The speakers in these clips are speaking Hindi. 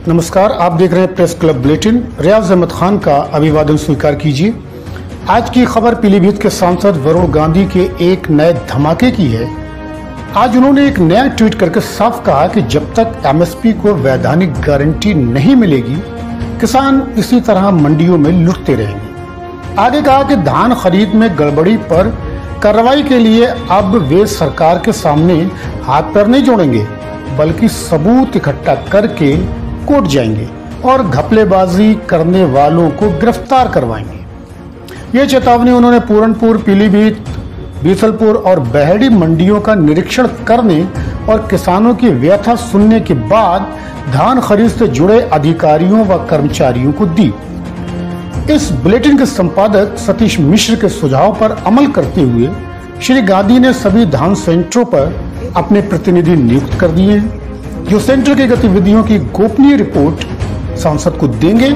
नमस्कार, आप देख रहे हैं प्रेस क्लब बुलेटिन। रियाज अहमद खान का अभिवादन स्वीकार कीजिए। आज की खबर पीलीभीत के सांसद वरुण गांधी के एक नए धमाके की है। आज उन्होंने एक नया ट्वीट करके साफ कहा कि जब तक एमएसपी को वैधानिक गारंटी नहीं मिलेगी, किसान इसी तरह मंडियों में लुटते रहेंगे। आगे कहा कि धान खरीद में गड़बड़ी पर कार्रवाई के लिए अब वे सरकार के सामने हाथ पैर नहीं जोड़ेंगे, बल्कि सबूत इकट्ठा करके कोर्ट जाएंगे और घपलेबाजी करने वालों को गिरफ्तार करवाएंगे। ये चेतावनी उन्होंने पूरनपुर, पीलीभीत, बीसलपुर और बहेड़ी मंडियों का निरीक्षण करने और किसानों की व्यथा सुनने के बाद धान खरीद से जुड़े अधिकारियों व कर्मचारियों को दी। इस बुलेटिन के संपादक सतीश मिश्र के सुझाव पर अमल करते हुए श्री गांधी ने सभी धान सेंटरों पर अपने प्रतिनिधि नियुक्त कर दिए हैं, जो सेंटर की गतिविधियों की गोपनीय रिपोर्ट सांसद को देंगे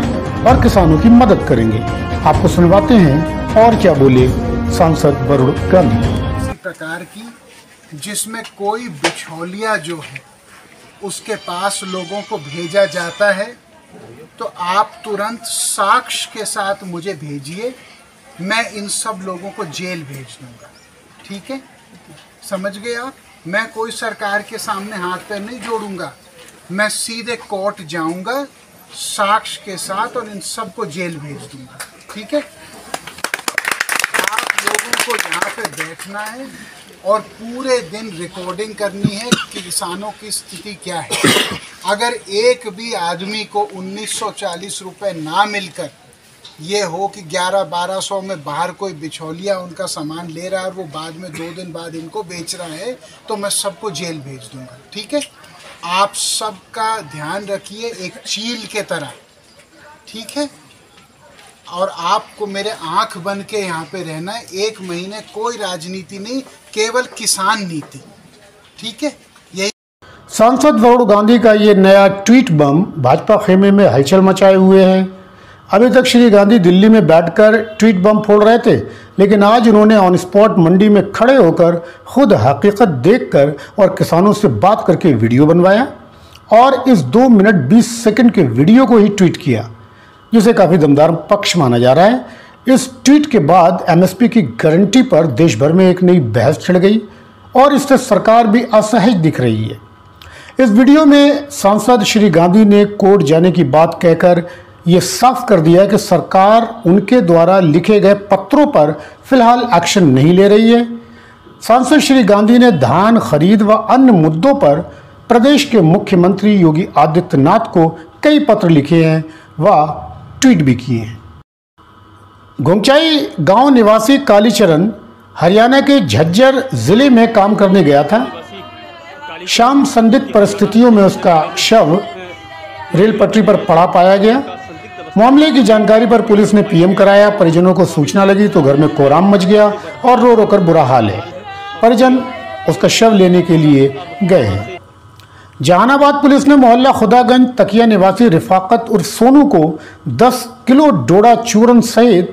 और किसानों की मदद करेंगे। आपको सुनवाते हैं और क्या बोले सांसद वरुण गांधी। इसी प्रकार की जिसमें कोई बिचौलिया जो है उसके पास लोगों को भेजा जाता है, तो आप तुरंत साक्ष्य के साथ मुझे भेजिए। मैं इन सब लोगों को जेल भेज दूंगा। ठीक है, समझ गए आप? मैं कोई सरकार के सामने हाथ पैर नहीं जोड़ूंगा, मैं सीधे कोर्ट जाऊंगा साक्ष्य के साथ और इन सबको जेल भेज दूंगा। ठीक है, आप लोगों को यहाँ पे बैठना है और पूरे दिन रिकॉर्डिंग करनी है कि किसानों की स्थिति क्या है। अगर एक भी आदमी को 1940 रुपये ना मिलकर ये हो कि 1100-1200 में बाहर कोई बिचौलिया उनका सामान ले रहा है और वो बाद में 2 दिन बाद इनको बेच रहा है, तो मैं सबको जेल भेज दूंगा। ठीक है, आप सबका ध्यान रखिए एक चील के तरह। ठीक है, और आपको मेरे आंख बन के यहाँ पे रहना है। 1 महीने कोई राजनीति नहीं, केवल किसान नीति। ठीक है, यही सांसद वरुण गांधी का ये नया ट्वीट बम भाजपा खेमे में हलचल मचाए हुए है। अभी तक श्री गांधी दिल्ली में बैठकर ट्वीट बम फोड़ रहे थे, लेकिन आज उन्होंने ऑन स्पॉट मंडी में खड़े होकर खुद हकीकत देखकर और किसानों से बात करके वीडियो बनवाया और इस 2 मिनट 20 सेकंड के वीडियो को ही ट्वीट किया, जिसे काफ़ी दमदार पक्ष माना जा रहा है। इस ट्वीट के बाद एमएसपी की गारंटी पर देश भर में एक नई बहस छिड़ गई और इससे सरकार भी असहज दिख रही है। इस वीडियो में सांसद श्री गांधी ने कोर्ट जाने की बात कहकर ये साफ कर दिया कि सरकार उनके द्वारा लिखे गए पत्रों पर फिलहाल एक्शन नहीं ले रही है। सांसद श्री गांधी ने धान खरीद व अन्य मुद्दों पर प्रदेश के मुख्यमंत्री योगी आदित्यनाथ को कई पत्र लिखे हैं व ट्वीट भी किए हैं। घुंगचाई गांव निवासी कालीचरण हरियाणा के झज्जर जिले में काम करने गया था। शाम संदिग्ध परिस्थितियों में उसका शव रेल पटरी पर पड़ा पाया गया। मामले की जानकारी पर पुलिस ने पीएम कराया। परिजनों को सूचना लगी तो घर में कोहराम मच गया और रो रो कर बुरा हाल है। परिजन उसका शव लेने के लिए गए हैं। जहानाबाद पुलिस ने मोहल्ला खुदागंज तकिया निवासी रिफाकत उर्फ सोनू को 10 किलो डोडा चूरन सहित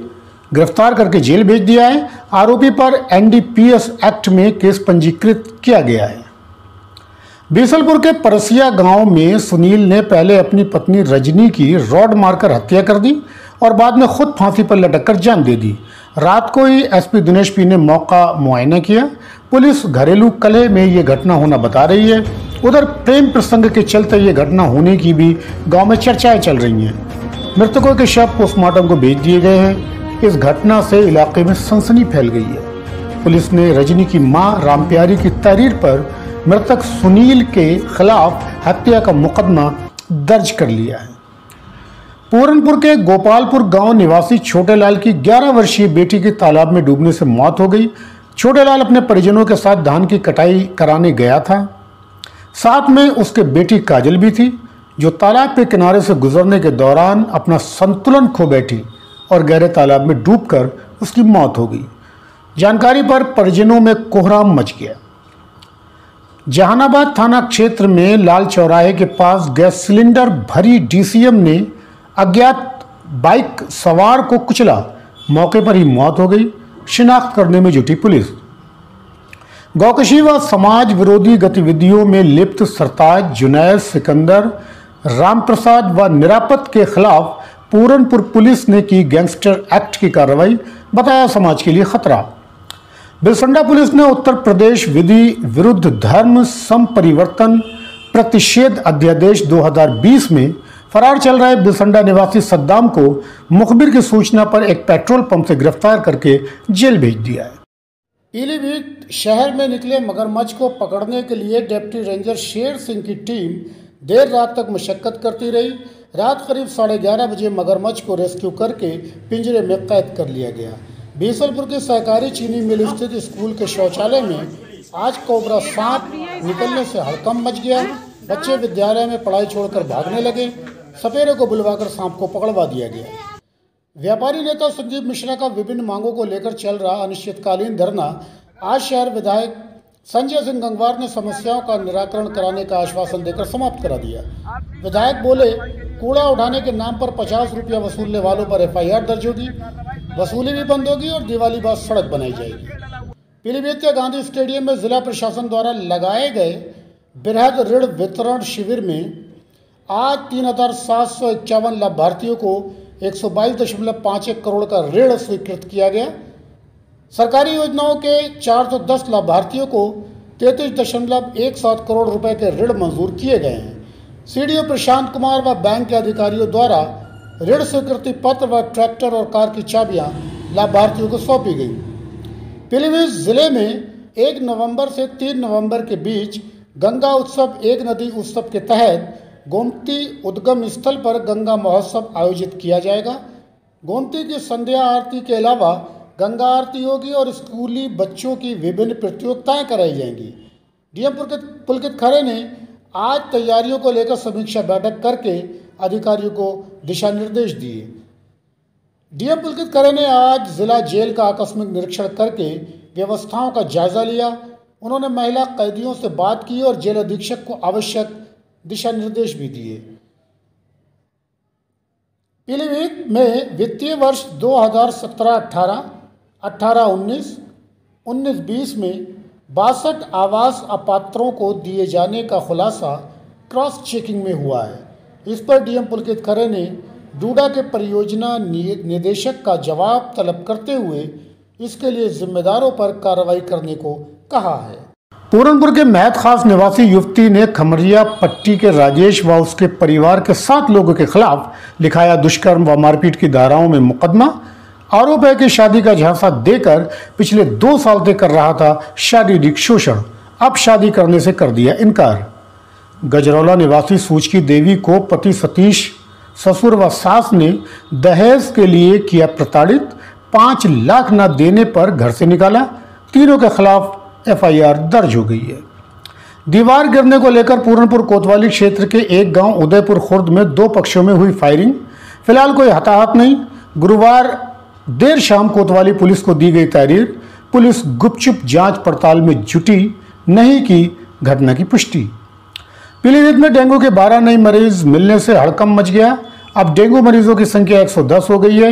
गिरफ्तार करके जेल भेज दिया है। आरोपी पर एनडीपीएस एक्ट में केस पंजीकृत किया गया है। बीसलपुर के परसिया गांव में सुनील ने पहले अपनी पत्नी रजनी की रॉड मारकर हत्या कर दी और बाद में खुद फांसी पर लटककर जान दे दी। रात को ही एसपी दिनेश पी ने मौका मुआयना किया। पुलिस घरेलू कलह में ये घटना होना बता रही है। उधर प्रेम प्रसंग के चलते ये घटना होने की भी गांव में चर्चाएं चल रही हैं। मृतकों के शव पोस्टमार्टम को भेज दिए गए हैं। इस घटना से इलाके में सनसनी फैल गई है। पुलिस ने रजनी की मां रामप्यारी की तहरीर पर मृतक सुनील के खिलाफ हत्या का मुकदमा दर्ज कर लिया है। पूरनपुर के गोपालपुर गांव निवासी छोटेलाल की 11 वर्षीय बेटी की तालाब में डूबने से मौत हो गई। छोटेलाल अपने परिजनों के साथ धान की कटाई कराने गया था। साथ में उसके बेटी काजल भी थी, जो तालाब के किनारे से गुजरने के दौरान अपना संतुलन खो बैठी और गहरे तालाब में डूबकर उसकी मौत हो गई। जानकारी पर परिजनों में कोहराम मच गया। जहानाबाद थाना क्षेत्र में लाल चौराहे के पास गैस सिलेंडर भरी डीसीएम ने अज्ञात बाइक सवार को कुचला। मौके पर ही मौत हो गई। शिनाख्त करने में जुटी पुलिस। गौकशी व समाज विरोधी गतिविधियों में लिप्त सरताज, जुनैद, सिकंदर, राम प्रसाद व निरापत के खिलाफ पूरनपुर पुलिस ने की गैंगस्टर एक्ट की कार्रवाई, बताया समाज के लिए खतरा। बिलसंडा पुलिस ने उत्तर प्रदेश विधि विरुद्ध धर्म संपरिवर्तन प्रतिषेध अध्यादेश 2020 में फरार चल रहे बिलसंडा निवासी सद्दाम को मुखबिर की सूचना पर एक पेट्रोल पंप से गिरफ्तार करके जेल भेज दिया है। पीलीभीत शहर में निकले मगरमच्छ को पकड़ने के लिए डिप्टी रेंजर शेर सिंह की टीम देर रात तक मशक्कत करती रही। रात करीब 11:30 बजे मगरमच्छ को रेस्क्यू करके पिंजरे में कैद कर लिया गया। बीसलपुर के सहकारी चीनी मिल स्थित स्कूल के शौचालय में आज कोबरा सांप निकलने से हड़कंप मच गया। बच्चे विद्यालय में पढ़ाई छोड़कर भागने लगे। सपेरे को बुलवाकर सांप को पकड़वा दिया गया। व्यापारी नेता संजीव मिश्रा का विभिन्न मांगों को लेकर चल रहा अनिश्चितकालीन धरना आज शहर विधायक संजय सिंह गंगवार ने समस्याओं का निराकरण कराने का आश्वासन देकर समाप्त करा दिया। विधायक बोले, कूड़ा उठाने के नाम पर 50 रुपया वसूलने वालों पर FIR दर्ज होगी, वसूली भी बंद होगी और दिवाली बाद सड़क बनाई जाएगी। पीलीभीत के गांधी स्टेडियम में जिला प्रशासन द्वारा लगाए गए बृहद ऋण वितरण शिविर में आज 3,751 लाभार्थियों को 122.51 करोड़ का ऋण स्वीकृत किया गया। सरकारी योजनाओं के 410 लाभार्थियों को 33.17 करोड़ रुपए के ऋण मंजूर किए गए हैं। CDO प्रशांत कुमार व बैंक के अधिकारियों द्वारा ऋण स्वीकृति पत्र व ट्रैक्टर और कार की चाबियां लाभार्थियों को सौंपी गई। पीलीभीत जिले में 1 नवंबर से 3 नवंबर के बीच गंगा उत्सव एक नदी उत्सव के तहत गोमती उद्गम स्थल पर गंगा महोत्सव आयोजित किया जाएगा। गोमती की संध्या आरती के अलावा गंगा आरती होगी और स्कूली बच्चों की विभिन्न प्रतियोगिताएं कराई जाएंगी। DM पुलकित खरे ने आज तैयारियों को लेकर समीक्षा बैठक करके अधिकारियों को दिशा निर्देश दिए। DM पुलकित खरे ने आज जिला जेल का आकस्मिक निरीक्षण करके व्यवस्थाओं का जायजा लिया। उन्होंने महिला कैदियों से बात की और जेल अधीक्षक को आवश्यक दिशा निर्देश भी दिए। पीलीभीत में वित्तीय वर्ष 2017-18, 18-19, 19-20 में 62 आवास अपात्रों को दिए जाने का खुलासा क्रॉस चेकिंग में हुआ है। इस पर DM पुलकित खरे ने डूडा के परियोजना निदेशक का जवाब तलब करते हुए इसके लिए जिम्मेदारों पर कार्रवाई करने को कहा है। पूरनपुर के महत खास निवासी युवती ने खमरिया पट्टी के राजेश व उसके परिवार के 7 लोगों के खिलाफ लिखाया दुष्कर्म व मारपीट की धाराओं में मुकदमा। आरोप है कि शादी का झांसा देकर पिछले 2 साल से कर रहा था शारीरिक शोषण, अब शादी करने से कर दिया इनकार। गजरौला निवासी सूचकी देवी को पति सतीश, ससुर व सास ने दहेज के लिए किया प्रताड़ित, 5 लाख न देने पर घर से निकाला। तीनों के खिलाफ FIR दर्ज हो गई है। दीवार गिरने को लेकर पूरनपुर कोतवाली क्षेत्र के एक गांव उदयपुर खुर्द में 2 पक्षों में हुई फायरिंग। फिलहाल कोई हताहत नहीं। गुरुवार देर शाम कोतवाली पुलिस को दी गई तहरीर। पुलिस गुपचुप जांच पड़ताल में जुटी, नहीं की घटना की पुष्टि। पीलीभीत में डेंगू के 12 नए मरीज मिलने से हड़कंप मच गया। अब डेंगू मरीजों की संख्या 110 हो गई है।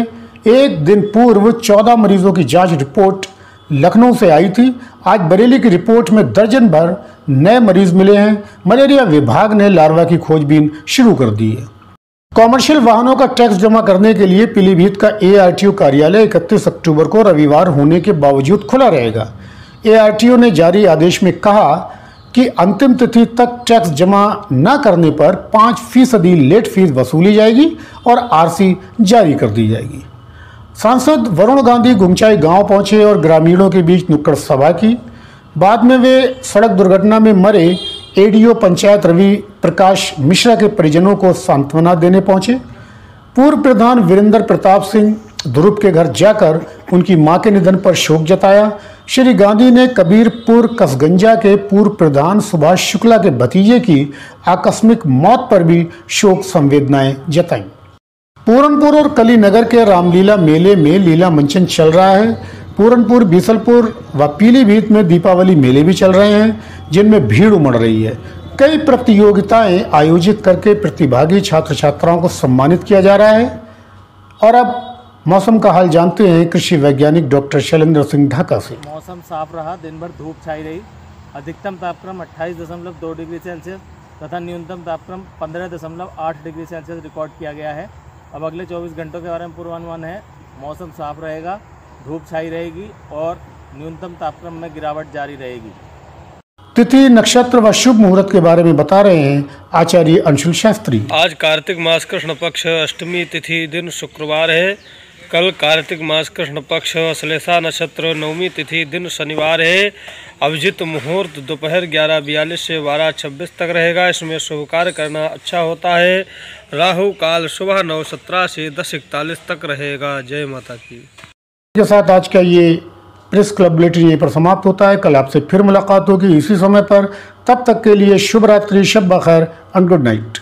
एक दिन पूर्व 14 मरीजों की जांच रिपोर्ट लखनऊ से आई थी। आज बरेली की रिपोर्ट में दर्जन भर नए मरीज मिले हैं। मलेरिया विभाग ने लार्वा की खोजबीन शुरू कर दी है। कॉमर्शियल वाहनों का टैक्स जमा करने के लिए पीलीभीत का ARTO कार्यालय 31 अक्टूबर को रविवार होने के बावजूद खुला रहेगा। ARTO ने जारी आदेश में कहा कि अंतिम तिथि तक टैक्स जमा न करने पर 5% लेट फीस वसूली जाएगी और RC जारी कर दी जाएगी। सांसद वरुण गांधी गुंगचाई गांव पहुंचे और ग्रामीणों के बीच नुक्कड़ सभा की। बाद में वे सड़क दुर्घटना में मरे ADO पंचायत रवि प्रकाश मिश्रा के परिजनों को सांत्वना देने पहुंचे। पूर्व प्रधान वीरेंद्र प्रताप सिंह ध्रुव के घर जाकर उनकी मां के निधन पर शोक जताया। श्री गांधी ने कबीरपुर कसगंजा के पूर्व प्रधान सुभाष शुक्ला के भतीजे की आकस्मिक मौत पर भी शोक संवेदनाएं जताई। पूरनपुर और कलीनगर के रामलीला मेले में लीला मंचन चल रहा है। पूरनपुर, बीसलपुर व पीलीभीत में दीपावली मेले भी चल रहे हैं, जिनमें भीड़ उमड़ रही है। कई प्रतियोगिताएं आयोजित करके प्रतिभागी छात्र छात्राओं को सम्मानित किया जा रहा है। और अब मौसम का हाल जानते हैं कृषि वैज्ञानिक डॉक्टर शैलेंद्र सिंह ढाका से। मौसम साफ रहा, दिन भर धूप छाई रही। अधिकतम तापक्रम 28.2 डिग्री सेल्सियस तथा न्यूनतम तापक्रम 15.8 डिग्री सेल्सियस रिकॉर्ड किया गया है। अब अगले 24 घंटों के बारे में पूर्वानुमान है। मौसम साफ रहेगा, धूप छाई रहेगी और न्यूनतम तापक्रम में गिरावट जारी रहेगी। तिथि, नक्षत्र व शुभ मुहूर्त के बारे में बता रहे हैं आचार्य अंशुल शास्त्री। आज कार्तिक मास कृष्ण पक्ष अष्टमी तिथि दिन शुक्रवार है। कल कार्तिक मास कृष्ण पक्ष श्लेषा नक्षत्र नवमी तिथि दिन शनिवार है। अभिजित मुहूर्त दोपहर 11:42 से 12:26 तक रहेगा। इसमें शुभ कार्य करना अच्छा होता है। राहु काल सुबह 9:17 से 10:41 तक रहेगा। जय माता की। के साथ आज का ये प्रेस क्लब बुलेटिन यहीं पर समाप्त होता है। कल आपसे फिर मुलाकात होगी इसी समय पर। तब तक के लिए शुभ रात्रि, शब बखैर एंड गुड नाइट।